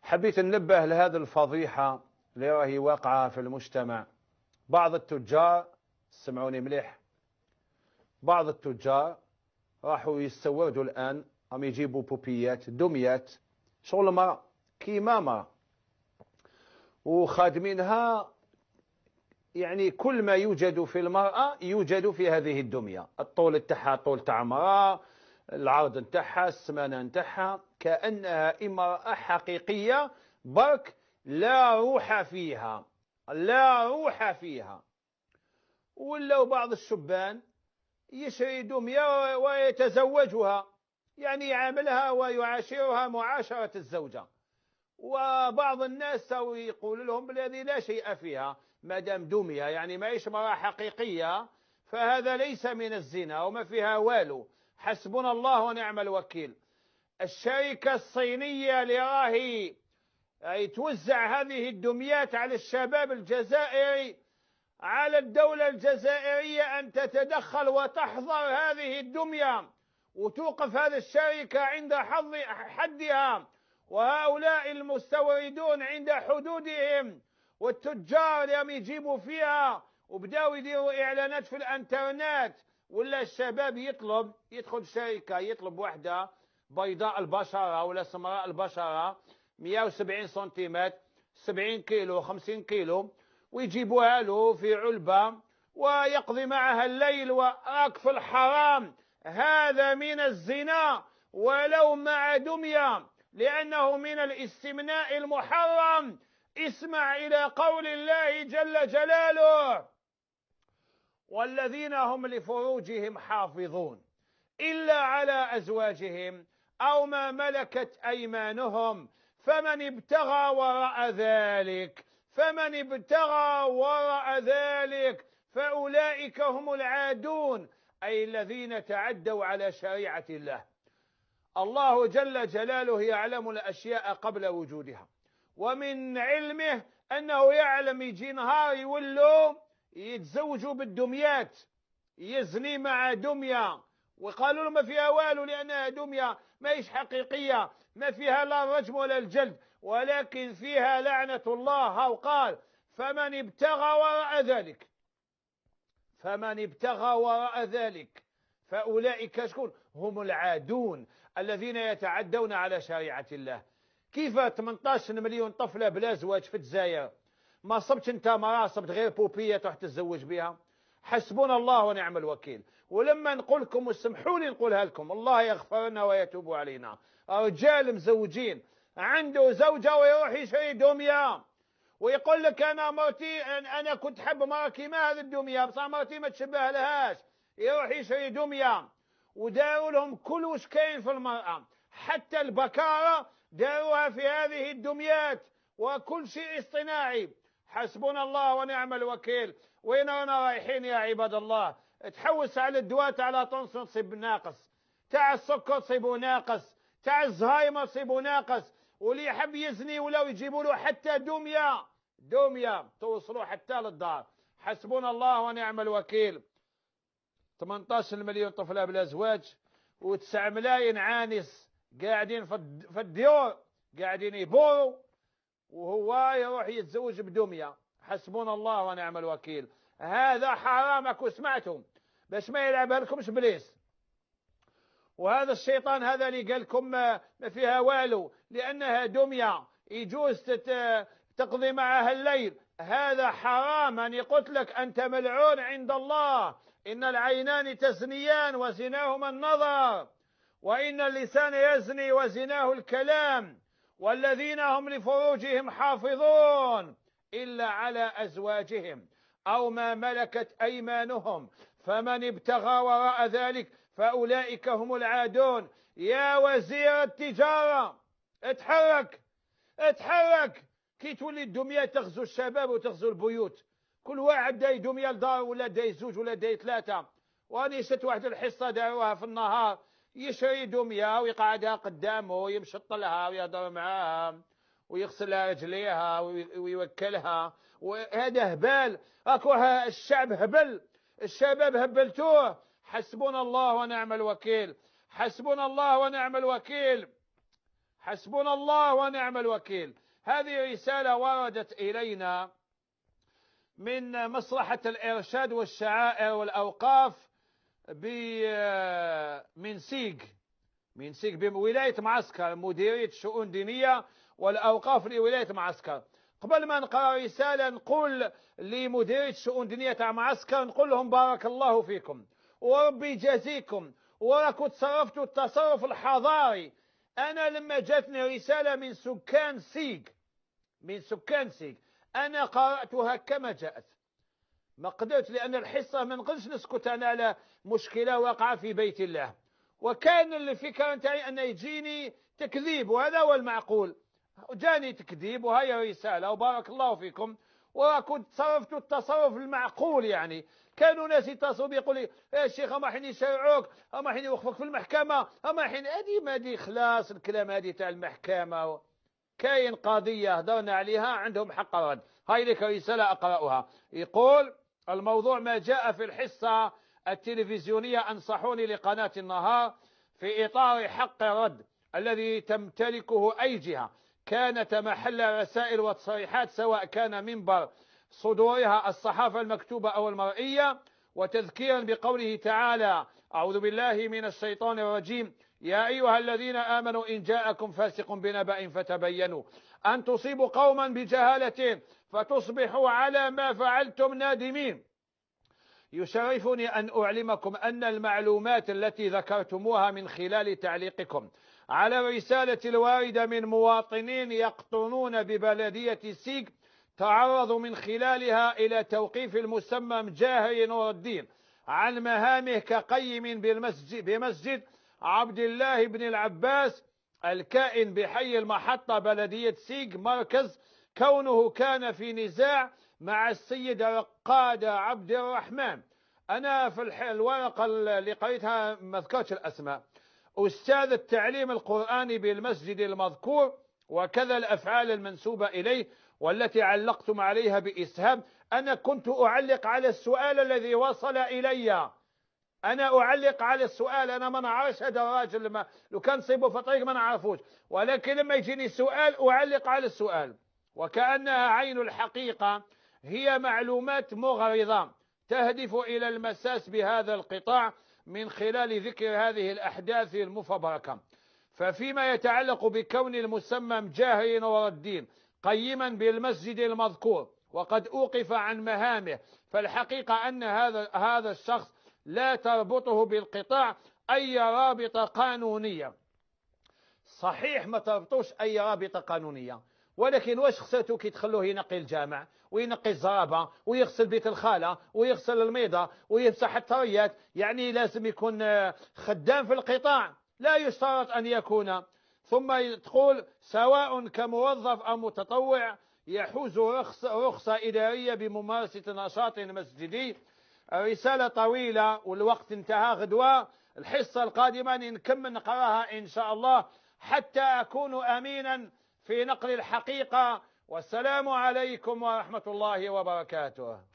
حبيت ننبه لهذه الفضيحة اللي راهي واقعة في المجتمع. بعض التجار، سمعوني مليح، بعض التجار راحوا يستوردوا الآن، راهم يجيبوا بوبيات دميات شغل المرأة كيما مرأة، وخادمينها يعني كل ما يوجد في المرأة يوجد في هذه الدمية. الطول تاعها طول تاع مرأة، العرض نتاعها، السمانة نتاعها، كأنها امرأة حقيقية، برك لا روح فيها، لا روح فيها. ولاو بعض الشبان يشري دمية ويتزوجها، يعني يعاملها ويعاشرها معاشرة الزوجة. وبعض الناس يقول لهم بالذي لا شيء فيها ما دام دمية، يعني ما امرأة حقيقية، فهذا ليس من الزنا وما فيها والو. حسبنا الله ونعم الوكيل. الشركة الصينية اللي راهي توزع هذه الدميات على الشباب الجزائري، على الدولة الجزائرية أن تتدخل وتحظر هذه الدمية وتوقف هذه الشركة عند حدها، وهؤلاء المستوردون عند حدودهم، والتجار اللي يجيبوا فيها وبداوا يديروا إعلانات في الانترنت. ولا الشباب يدخل شركة، يطلب وحدة بيضاء البشرة ولا سمراء البشرة 170 سنتيمتر 70 كيلو 50 كيلو، ويجيبوها له في علبة ويقضي معها الليل وراك في الحرام. هذا من الزنا ولو مع دمية، لأنه من الاستمناء المحرم. اسمع إلى قول الله جل جلاله: والذين هم لفروجهم حافظون إلا على أزواجهم أو ما ملكت أيمانهم فمن ابتغى وراء ذلك فأولئك هم العادون، أي الذين تعدوا على شريعة الله. الله جل جلاله يعلم الأشياء قبل وجودها، ومن علمه أنه يعلم يجي نهار يولوا يتزوجوا بالدميات، يزني مع دمية وقالوا له ما فيها والو لأنها دمية ما هيش حقيقية، ما فيها لا الرجم ولا الجلد، ولكن فيها لعنة الله. أو قال: فمن ابتغى وراء ذلك فأولئك شكون هم العادون الذين يتعدون على شريعة الله. كيف 18 مليون طفلة بلا زواج في الجزائر؟ ما صبت انت مرأة، صبت غير بوبية تروح تتزوج بها؟ حسبنا الله ونعم الوكيل. ولما نقول لكم واسمحوا لي نقولها لكم، الله يغفر لنا ويتوب علينا، رجال مزوجين عنده زوجة ويروح يشري دمية ويقول لك انا كنت حب مرة كيما هذه الدمية، بصح مرتي ما تشبه لهاش، يروح يشري دمية. وداروا لهم كل وش كاين في المرأة، حتى البكارة داروها في هذه الدميات، وكل شيء اصطناعي. حسبنا الله ونعم الوكيل. وين رانا رايحين يا عباد الله؟ تحوس على الدواء تاع لا طونسيون تصيب ناقص، تاع السكر تصيبه ناقص، تاع الزهايمر تصيبه ناقص، واللي يحب يزني ولاو يجيبوا له حتى دمية توصلوا حتى للدار. حسبنا الله ونعم الوكيل. 18 مليون طفلة بلا زواج و9 ملايين عانس قاعدين في الديور قاعدين يبوروا، وهو يروح يتزوج بدمية. حسبنا الله ونعم الوكيل. هذا حرام، اكو سمعتم، باش ما يلعبها لكمش بليس. وهذا الشيطان هذا اللي قال لكم ما فيها والو لأنها دمية يجوز تقضي معها الليل، هذا حرام. أنا قلت لك أنت ملعون عند الله. إن العينان تزنيان وزناهما النظر، وإن اللسان يزني وزناه الكلام. والذين هم لفروجهم حافظون إلا على أزواجهم أو ما ملكت أيمانهم فمن ابتغى وراء ذلك فأولئك هم العادون. يا وزير التجارة اتحرك كي تولي الدمية تغزو الشباب وتغزو البيوت. كل واحد داي دمية لدار ولا داي زوج ولا داي ثلاثة. واني شت واحد الحصة داروها في النهار، يشري دمية ويقعدها قدامه ويمشط لها ويهضر معاها ويغسلها رجليها ويوكلها. وهذا هبال، اكو الشعب هبل، الشباب هبلتوه. حسبنا الله ونعم الوكيل. حسبنا الله ونعم الوكيل. هذه رسالة وردت إلينا من مصلحة الإرشاد والشعائر والأوقاف من سيج بولاية معسكر، مديرية الشؤون الدينية والأوقاف لولاية معسكر. قبل ما نقرأ رسالة نقول لمديرية الشؤون الدينية تاع معسكر، نقول لهم بارك الله فيكم وربي يجازيكم، وراكم تصرفتوا التصرف الحضاري. أنا لما جاتني رسالة من سكان سيج أنا قرأتها كما جاءت، ما قدرت، لأن الحصة ما نقدرش نسكت أنا على مشكلة واقعة في بيت الله. وكان الفكرة نتاعي أن يجيني تكذيب، وهذا هو المعقول. جاني تكذيب وهي رسالة وبارك الله فيكم، وراكم تصرفتوا التصرف المعقول. يعني كانوا ناس يتصلوا بي يقول لي يا شيخ هما حين يشرعوك، هما حين يوقفوك في المحكمة، هما حين هذه خلاص الكلام هذه تاع المحكمة. كاين قضية هضرنا عليها عندهم حق رد. هاي لك رسالة أقرأها. يقول الموضوع ما جاء في الحصة التلفزيونية، أنصحوني لقناة النهار في إطار حق الرد الذي تمتلكه أي جهة كانت محل رسائل وتصريحات، سواء كان منبر صدورها الصحافة المكتوبة أو المرئية، وتذكيرا بقوله تعالى أعوذ بالله من الشيطان الرجيم يا أيها الذين آمنوا إن جاءكم فاسق بنبأ فتبينوا أن تصيبوا قوما بجهالة فتصبحوا على ما فعلتم نادمين. يشرفني أن أعلمكم أن المعلومات التي ذكرتموها من خلال تعليقكم على الرسالة الواردة من مواطنين يقطنون ببلدية سيج تعرضوا من خلالها إلى توقيف المسمى مجاهر نور الدين عن مهامه كقيم بمسجد عبد الله بن العباس الكائن بحي المحطة بلدية سيج مركز، كونه كان في نزاع مع السيد رقاد عبد الرحمن. أنا في الورقة اللي قريتها ما ذكرتش الأسماء. أستاذ التعليم القرآني بالمسجد المذكور، وكذا الأفعال المنسوبة إليه والتي علقتم عليها بإسهام. أنا كنت أعلق على السؤال الذي وصل إلي، أنا أعلق على السؤال. أنا ما نعرفش هذا الراجل، لو كان صيبه في طريق ما نعرفوش، ولكن لما يجيني سؤال أعلق على السؤال. وكأنها عين الحقيقة، هي معلومات مغرضة تهدف إلى المساس بهذا القطاع من خلال ذكر هذه الأحداث المفبركة. ففيما يتعلق بكون المسمى مجاهر نور الدين قيما بالمسجد المذكور وقد أوقف عن مهامه، فالحقيقة أن هذا الشخص لا تربطه بالقطاع أي رابطة قانونية. صحيح ما تربطوش أي رابطة قانونية، ولكن واش خسرتوا كي تخلوه ينقي الجامع وينقي الزرابة ويغسل بيت الخالة ويغسل الميضة ويمسح الطريات؟ يعني لازم يكون خدام في القطاع، لا يشترط أن يكون. ثم تقول سواء كموظف أو متطوع يحوز رخصة إدارية بممارسة نشاط مسجدي. رسالة طويلة والوقت انتهى. غدوة الحصة القادمة نكمل نقراها إن شاء الله حتى أكون أمينا في نقل الحقيقة. والسلام عليكم ورحمة الله وبركاته.